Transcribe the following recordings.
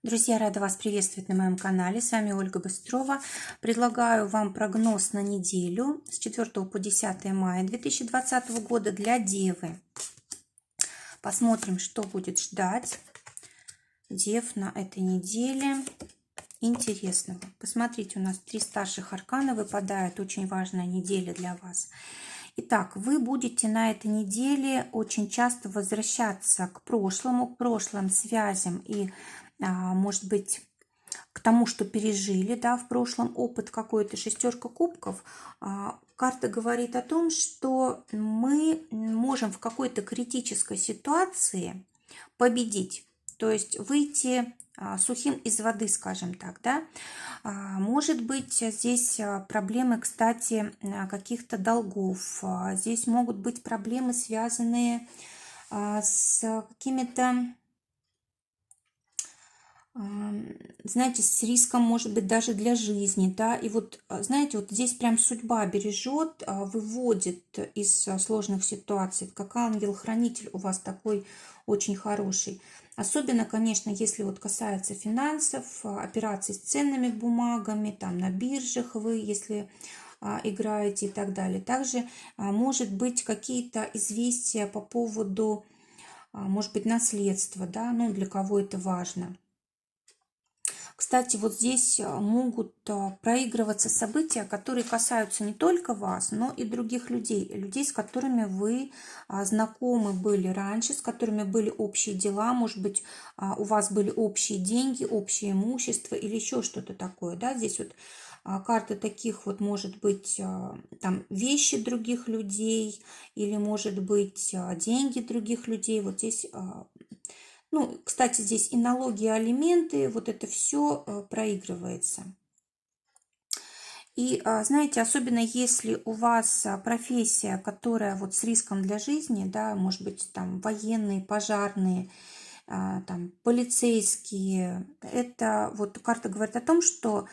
Друзья, рада вас приветствовать на моем канале. С вами Ольга Быстрова. Предлагаю вам прогноз на неделю с 4 по 10 мая 2020 года для Девы. Посмотрим, что будет ждать Дев на этой неделе интересного. Посмотрите, у нас 3 старших аркана выпадают. Очень важная неделя для вас. Итак, вы будете на этой неделе очень часто возвращаться к прошлым связям и, может быть, к тому, что пережили, да, в прошлом опыт какой-то. Шестерка кубков. Карта говорит о том, что мы можем в какой-то критической ситуации победить, то есть выйти сухим из воды, скажем так, да. Может быть, здесь проблемы, кстати, каких-то долгов. Здесь могут быть проблемы, связанные с какими-то, знаете, с риском, может быть, даже для жизни, да, и вот, знаете, вот здесь прям судьба бережет, выводит из сложных ситуаций, как ангел-хранитель у вас такой очень хороший. Особенно, конечно, если вот касается финансов, операций с ценными бумагами, там на биржах вы, если играете и так далее. Также может быть какие-то известия по поводу, может быть, наследства, да, ну для кого это важно. Кстати, вот здесь могут проигрываться события, которые касаются не только вас, но и других людей. Людей, с которыми вы знакомы были раньше, с которыми были общие дела. Может быть, у вас были общие деньги, общее имущество или еще что-то такое. Да? Здесь вот карта таких вот, может быть, там вещи других людей или, может быть, деньги других людей. Вот здесь... Ну, кстати, здесь и налоги, и алименты, вот это все проигрывается. И, знаете, особенно если у вас профессия, которая вот с риском для жизни, да, может быть, там военные, пожарные, там полицейские, это вот карта говорит о том, что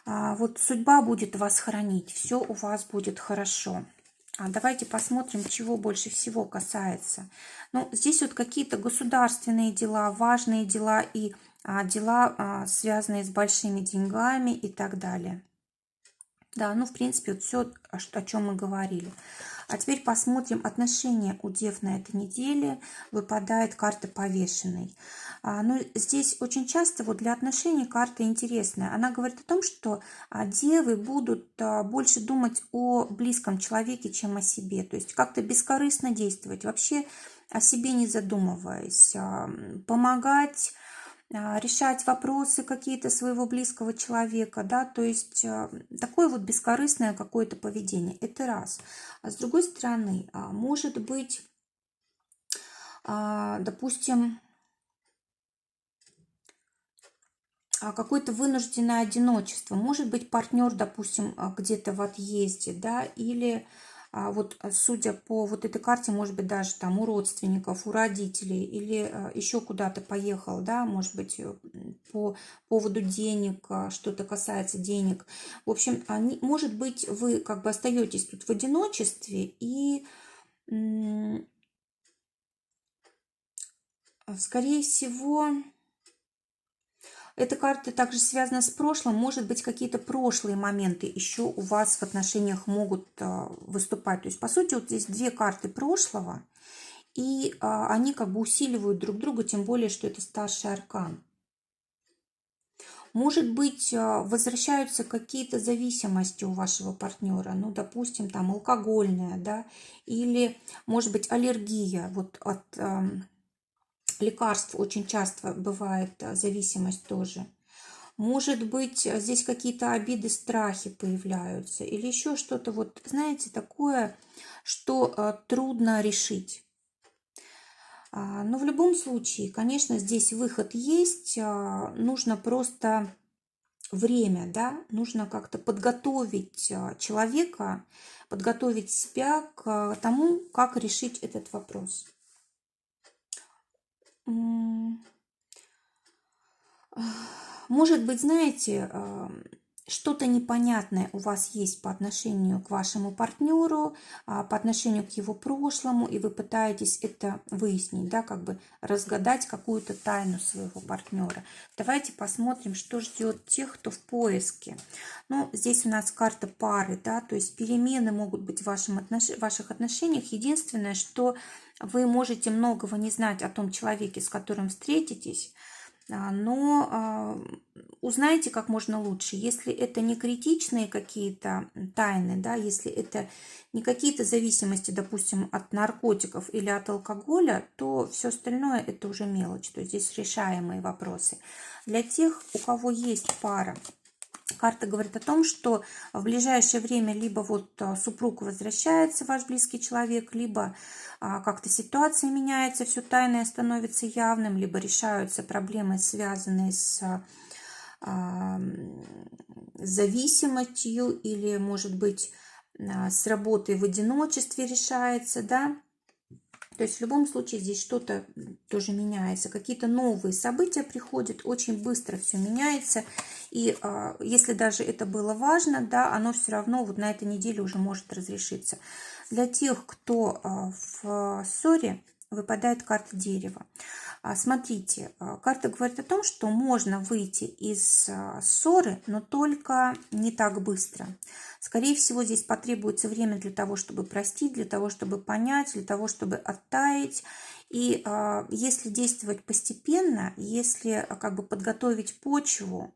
вот судьба будет вас хранить, все у вас будет хорошо. Давайте посмотрим, чего больше всего касается. Ну, здесь вот какие-то государственные дела, важные дела и дела, связанные с большими деньгами и так далее. Да, ну, в принципе, вот все, о чем мы говорили. А теперь посмотрим отношения у Дев на этой неделе. Выпадает карта повешенной. Ну, здесь очень часто вот для отношений карта интересная. Она говорит о том, что девы будут больше думать о близком человеке, чем о себе. То есть как-то бескорыстно действовать, вообще о себе не задумываясь, помогать, решать вопросы какие-то своего близкого человека, да, то есть такое вот бескорыстное какое-то поведение, это раз. А с другой стороны, может быть, допустим, какое-то вынужденное одиночество, может быть, партнер, допустим, где-то в отъезде, да, или вот судя по вот этой карте, может быть, даже там у родственников, у родителей или еще куда-то поехал, да, может быть, по поводу денег, что-то касается денег. В общем, может быть, вы как бы остаетесь тут в одиночестве и, скорее всего, эта карта также связана с прошлым. Может быть, какие-то прошлые моменты еще у вас в отношениях могут выступать. То есть, по сути, вот здесь две карты прошлого, и они как бы усиливают друг друга, тем более, что это старший аркан. Может быть, возвращаются какие-то зависимости у вашего партнера, ну, допустим, там алкогольная, да, или, может быть, аллергия вот от лекарств очень часто бывает зависимость тоже. Может быть, здесь какие-то обиды, страхи появляются или еще что-то, вот, знаете, такое, что трудно решить. Но в любом случае, конечно, здесь выход есть, нужно просто время, да, нужно как-то подготовить человека, подготовить себя к тому, как решить этот вопрос. Может быть, знаете, что-то непонятное у вас есть по отношению к вашему партнеру, по отношению к его прошлому, и вы пытаетесь это выяснить, да, как бы разгадать какую-то тайну своего партнера. Давайте посмотрим, что ждет тех, кто в поиске. Ну, здесь у нас карта пары, да, то есть перемены могут быть в ваших отношениях. Единственное, что вы можете многого не знать о том человеке, с которым встретитесь, но узнайте как можно лучше. Если это не критичные какие-то тайны, да, если это не какие-то зависимости, допустим, от наркотиков или от алкоголя, то все остальное это уже мелочь. То есть здесь решаемые вопросы. Для тех, у кого есть пара, карта говорит о том, что в ближайшее время либо вот супруг возвращается, ваш близкий человек, либо как-то ситуация меняется, все тайное становится явным, либо решаются проблемы, связанные с зависимостью, или, может быть, с работой в одиночестве решается, да. То есть в любом случае здесь что-то тоже меняется, какие-то новые события приходят, очень быстро все меняется. И если даже это было важно, да, оно все равно вот на этой неделе уже может разрешиться. Для тех, кто в ссоре, выпадает карта дерева. Смотрите, карта говорит о том, что можно выйти из ссоры, но только не так быстро. Скорее всего, здесь потребуется время для того, чтобы простить, для того, чтобы понять, для того, чтобы оттаять. И если действовать постепенно, если как бы подготовить почву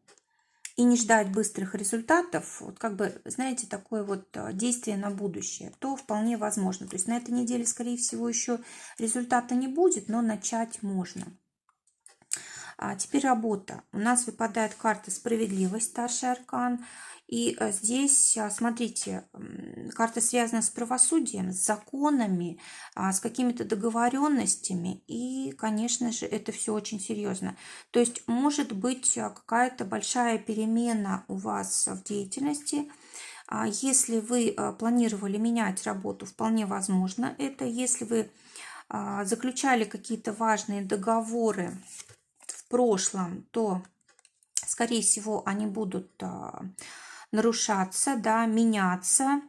и не ждать быстрых результатов, вот как бы, знаете, такое вот действие на будущее, то вполне возможно. То есть на этой неделе, скорее всего, еще результата не будет, но начать можно. Теперь работа. У нас выпадает карта «Справедливость», старший аркан. И здесь, смотрите, карта связана с правосудием, с законами, с какими-то договоренностями. И, конечно же, это все очень серьезно. То есть может быть какая-то большая перемена у вас в деятельности. Если вы планировали менять работу, вполне возможно это. Если вы заключали какие-то важные договоры в прошлом, то, скорее всего, они будут нарушаться, да, меняться,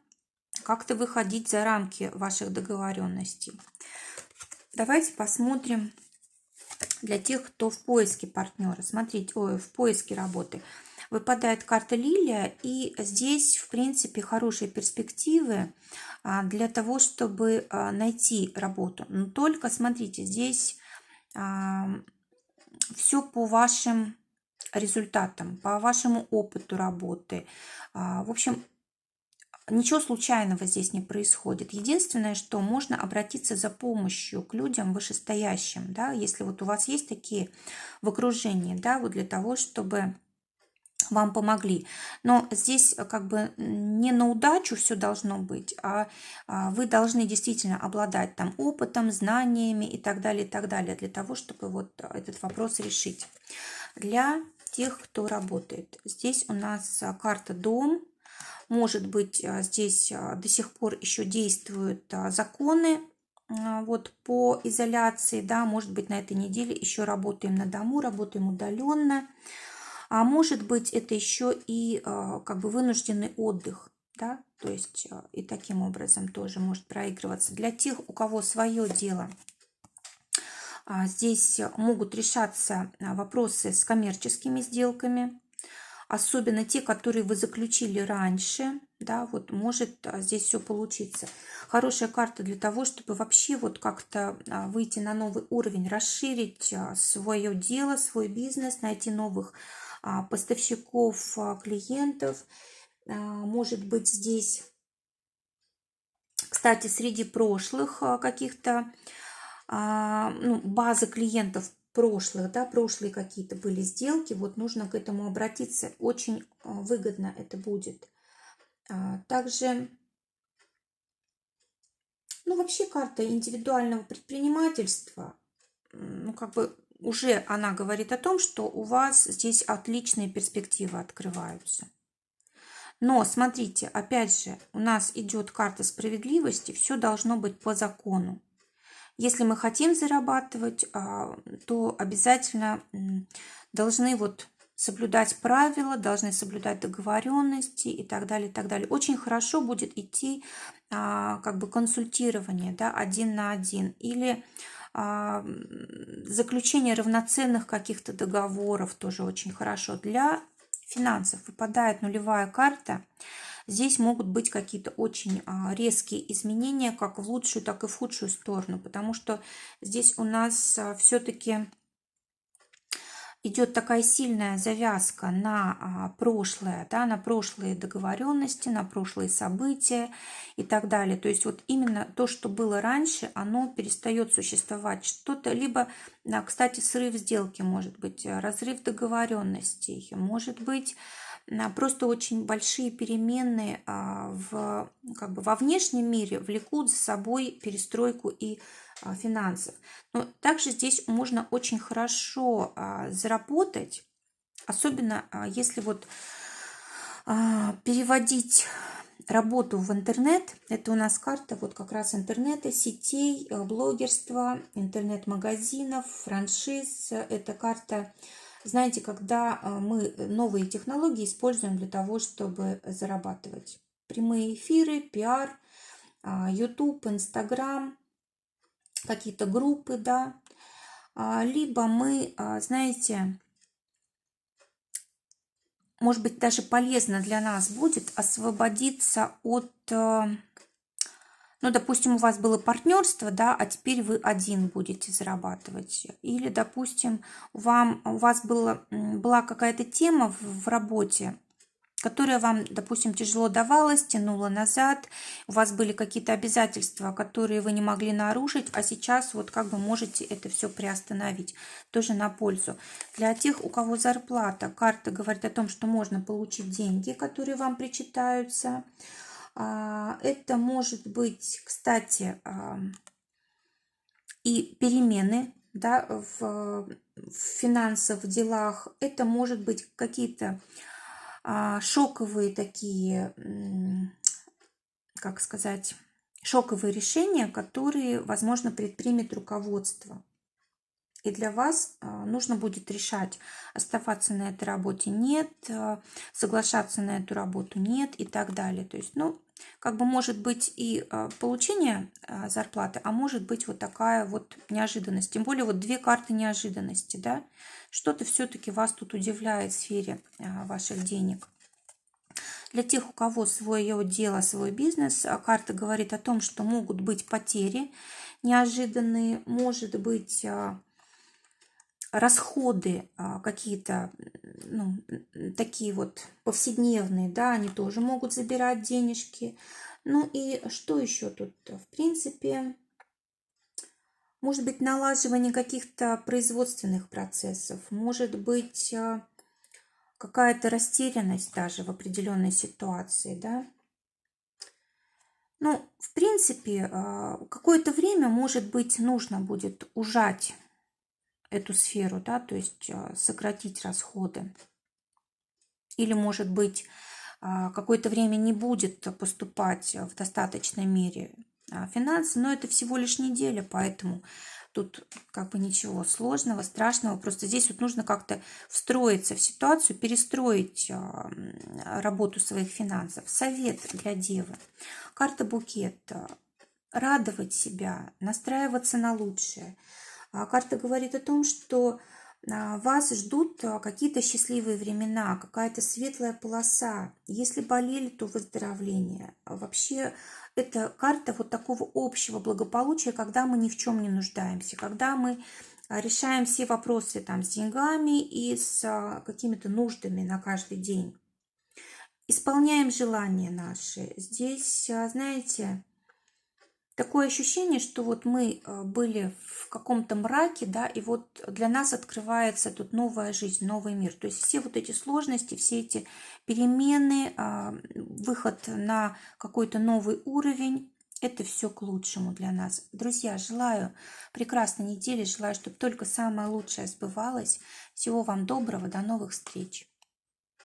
как-то выходить за рамки ваших договоренностей. Давайте посмотрим для тех, кто в поиске партнера. Смотрите, в поиске работы. Выпадает карта Лилия, и здесь, в принципе, хорошие перспективы для того, чтобы найти работу. Но только, смотрите, здесь все по вашим результатам, по вашему опыту работы. В общем, ничего случайного здесь не происходит. Единственное, что можно обратиться за помощью к людям вышестоящим, да, если вот у вас есть такие в окружении, да, вот для того, чтобы вам помогли. Но здесь как бы не на удачу все должно быть, а вы должны действительно обладать там опытом, знаниями и так далее, для того, чтобы вот этот вопрос решить. Для тех, кто работает. Здесь у нас карта «Дом». Может быть, здесь до сих пор еще действуют законы вот по изоляции, да, может быть, на этой неделе еще работаем на дому, работаем удаленно. А может быть, это еще и как бы вынужденный отдых, да, то есть и таким образом тоже может проигрываться. Для тех, у кого свое дело, здесь могут решаться вопросы с коммерческими сделками, особенно те, которые вы заключили раньше, да, вот может здесь все получиться. Хорошая карта для того, чтобы вообще вот как-то выйти на новый уровень, расширить свое дело, свой бизнес, найти новых поставщиков, клиентов. Может быть, здесь, кстати, среди прошлых каких-то базы клиентов прошлых, да, прошлые какие-то были сделки, вот нужно к этому обратиться, очень выгодно это будет. Также, вообще карта индивидуального предпринимательства, как бы уже она говорит о том, что у вас здесь отличные перспективы открываются. Но смотрите, опять же, у нас идет карта справедливости, все должно быть по закону. Если мы хотим зарабатывать, то обязательно должны вот соблюдать правила, должны соблюдать договоренности и так далее, и так далее. Очень хорошо будет идти как бы консультирование, да, 1 на 1 или заключение равноценных каких-то договоров тоже очень хорошо. Для финансов выпадает нулевая карта. Здесь могут быть какие-то очень резкие изменения, как в лучшую, так и в худшую сторону, потому что здесь у нас все-таки идет такая сильная завязка на прошлое, да, на прошлые договоренности, на прошлые события и так далее. То есть вот именно то, что было раньше, оно перестает существовать. Что-то, либо, кстати, срыв сделки может быть, разрыв договоренностей, может быть просто очень большие перемены как бы во внешнем мире влекут за собой перестройку и финансов. Но также здесь можно очень хорошо заработать, особенно если вот переводить работу в интернет. Это у нас карта вот как раз интернета, сетей, блогерства, интернет-магазинов, франшиз. Это карта, знаете, когда мы новые технологии используем для того, чтобы зарабатывать. Прямые эфиры, пиар, YouTube, Instagram, какие-то группы, да. Либо мы, знаете, может быть, даже полезно для нас будет освободиться от, ну, допустим, у вас было партнерство, да, а теперь вы один будете зарабатывать. Или, допустим, у вас была какая-то тема в работе, которая вам, допустим, тяжело давалась, тянула назад, у вас были какие-то обязательства, которые вы не могли нарушить, а сейчас вот как бы можете это все приостановить, тоже на пользу. Для тех, у кого зарплата, карта говорит о том, что можно получить деньги, которые вам причитаются. Это может быть, кстати, и перемены, да, в финансовых делах. Это может быть какие-то шоковые такие, как сказать, шоковые решения, которые, возможно, предпримет руководство. И для вас нужно будет решать, оставаться на этой работе нет, соглашаться на эту работу нет и так далее. То есть, ну, как бы может быть и получение зарплаты, а может быть вот такая вот неожиданность. Тем более вот 2 карты неожиданности, да. Что-то все-таки вас тут удивляет в сфере ваших денег. Для тех, у кого свое дело, свой бизнес, карта говорит о том, что могут быть потери неожиданные, может быть расходы какие-то, ну, такие вот повседневные, да, они тоже могут забирать денежки. Ну и что еще тут? В принципе, может быть налаживание каких-то производственных процессов, может быть какая-то растерянность даже в определенной ситуации, да. Ну, в принципе, какое-то время, может быть, нужно будет ужать эту сферу, да, то есть сократить расходы. Или, может быть, какое-то время не будет поступать в достаточной мере финансы, но это всего лишь неделя, поэтому тут как бы ничего сложного, страшного. Просто здесь вот нужно как-то встроиться в ситуацию, перестроить работу своих финансов. Совет для девы. Карта букет. Радовать себя, настраиваться на лучшее. Карта говорит о том, что вас ждут какие-то счастливые времена, какая-то светлая полоса. Если болели, то выздоровление. Вообще, это карта вот такого общего благополучия, когда мы ни в чем не нуждаемся, когда мы решаем все вопросы там с деньгами и с какими-то нуждами на каждый день. Исполняем желания наши. Здесь, знаете, такое ощущение, что вот мы были в каком-то мраке, да, и вот для нас открывается тут новая жизнь, новый мир. То есть все вот эти сложности, все эти перемены, выход на какой-то новый уровень, это все к лучшему для нас. Друзья, желаю прекрасной недели, желаю, чтобы только самое лучшее сбывалось. Всего вам доброго, до новых встреч.